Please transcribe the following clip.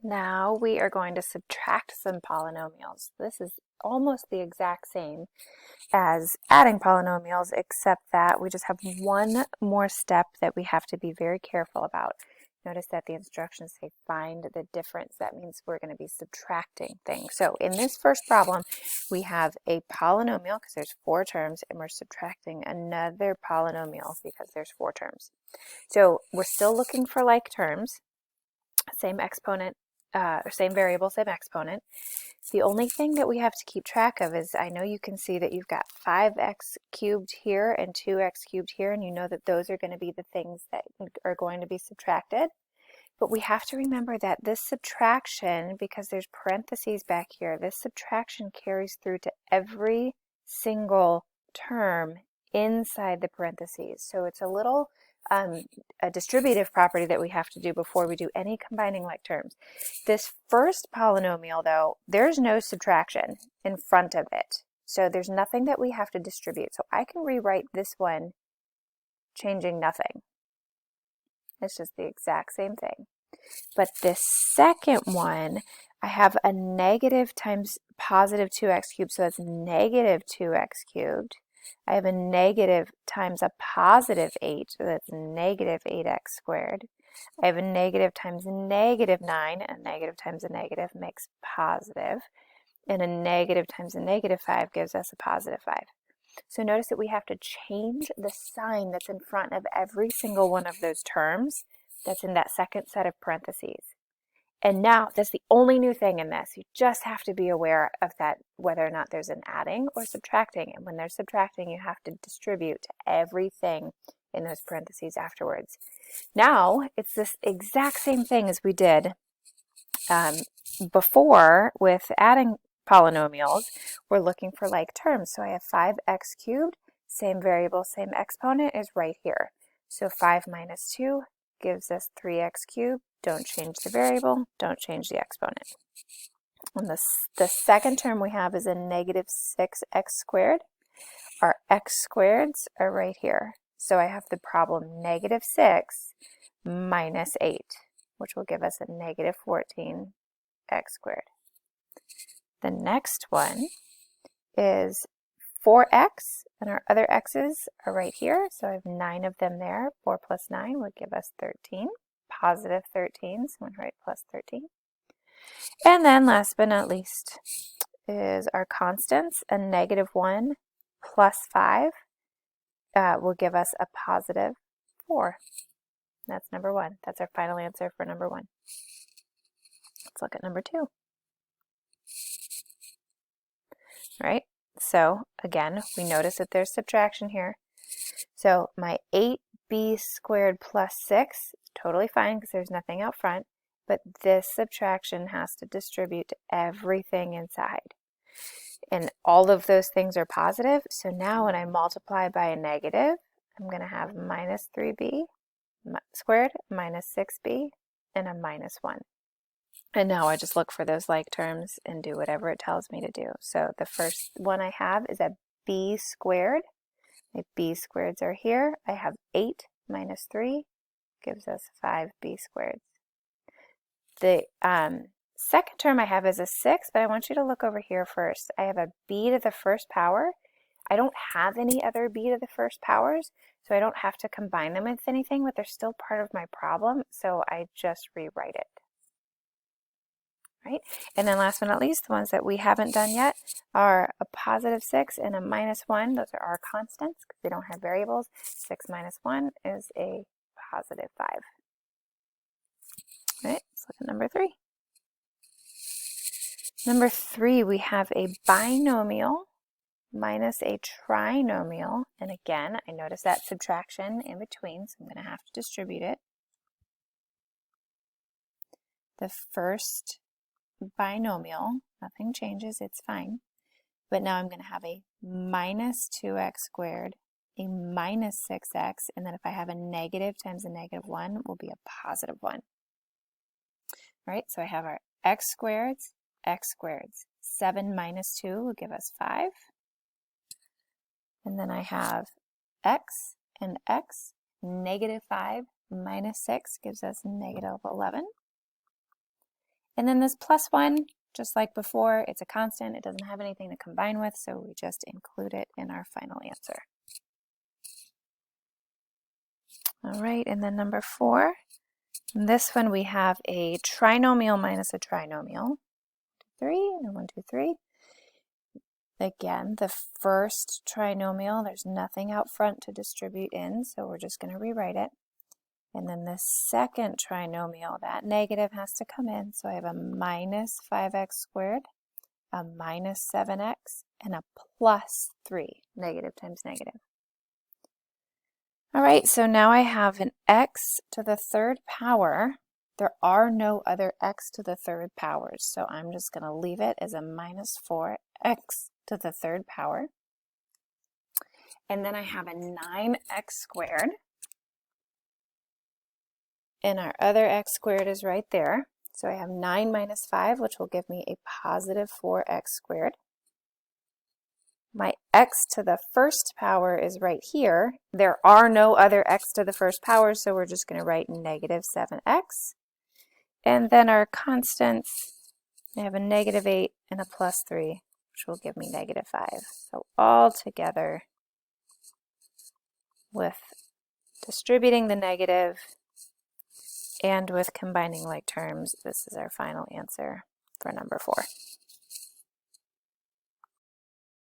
Now we are going to subtract some polynomials. This is almost the exact same as adding polynomials, except that we just have one more step that we have to be very careful about. Notice that the instructions say find the difference. That means we're going to be subtracting things. So in this first problem, we have a polynomial because there's 4 terms, and we're subtracting another polynomial because there's 4 terms. So we're still looking for like terms, same exponent, or same variable, same exponent. The only thing that we have to keep track of is, I know you can see that you've got 5x cubed here and 2x cubed here, and you know that those are going to be the things that are going to be subtracted. But we have to remember that this subtraction, because there's parentheses back here, this subtraction carries through to every single term inside the parentheses. So it's a little a distributive property that we have to do before we do any combining like terms. This first polynomial, though, there's no subtraction in front of it. So there's nothing that we have to distribute. So I can rewrite this one changing nothing. It's just the exact same thing. But this second one, I have a negative times positive 2x cubed, so that's negative 2x cubed. I have a negative times a positive 8, so that's negative 8x squared. I have a negative times a negative 9, and a negative times a negative makes positive. And a negative times a negative 5 gives us a positive 5. So notice that we have to change the sign that's in front of every single one of those terms that's in that second set of parentheses. And now, that's the only new thing in this. You just have to be aware of that, whether or not there's an adding or subtracting. And when there's subtracting, you have to distribute to everything in those parentheses afterwards. Now, it's this exact same thing as we did before with adding polynomials. We're looking for like terms. So I have 5x cubed, same variable, same exponent is right here. So 5 minus 2 gives us 3x cubed. Don't change the variable, don't change the exponent. And the second term we have is a negative 6x squared. Our x squareds are right here. So I have the problem negative 6 minus 8, which will give us a negative 14x squared. The next one is 4x, and our other x's are right here. So I have 9 of them there. 4 plus 9 would give us 13. Positive 13, so I'm going to write plus 13. And then last but not least is our constants. A negative 1 plus 5 will give us a positive 4. That's number 1. That's our final answer for number 1. Let's look at number 2. All right, so again, we notice that there's subtraction here. So my 8b squared plus 6, totally fine because there's nothing out front, but this subtraction has to distribute to everything inside. And all of those things are positive, so now when I multiply by a negative, I'm going to have minus 3b squared minus 6b and a minus 1. And now I just look for those like terms and do whatever it tells me to do. So the first one I have is a b squared. My b squareds are here. I have 8 minus 3 gives us 5b squared. The second term I have is a 6, but I want you to look over here first. I have a b to the first power. I don't have any other b to the first powers, so I don't have to combine them with anything, but they're still part of my problem, so I just rewrite it. Right? And then last but not least, the ones that we haven't done yet are a positive 6 and a minus 1. Those are our constants because they don't have variables. 6 minus 1 is a positive 5. All right, let's look at number 3. Number 3, we have a binomial minus a trinomial. And again, I notice that subtraction in between, so I'm going to have to distribute it. The first binomial, nothing changes, it's fine. But now I'm going to have a minus 2x squared, a minus 6x, and then if I have a negative times a negative 1, will be a positive 1. All right, so I have our x squareds, 7 minus 2 will give us 5. And then I have x and x, negative 5 minus 6 gives us negative 11. And then this plus 1, just like before, it's a constant. It doesn't have anything to combine with, so we just include it in our final answer. All right, and then number 4. In this one, we have a trinomial minus a trinomial. 3, and 1, 2, 3. Again, the first trinomial, there's nothing out front to distribute in, so we're just going to rewrite it. And then the second trinomial, that negative has to come in, so I have a minus 5x squared, a minus 7x, and a plus 3, negative times negative. All right, so now I have an x to the third power. There are no other x to the third powers, so I'm just going to leave it as a minus 4x to the third power. And then I have a 9x squared. And our other x squared is right there. So I have 9 minus 5, which will give me a positive 4x squared. My x to the first power is right here. There are no other x to the first power, so we're just going to write negative 7x. And then our constants, I have a negative 8 and a plus 3, which will give me negative 5. So all together, with distributing the negative and with combining like terms, this is our final answer for number 4.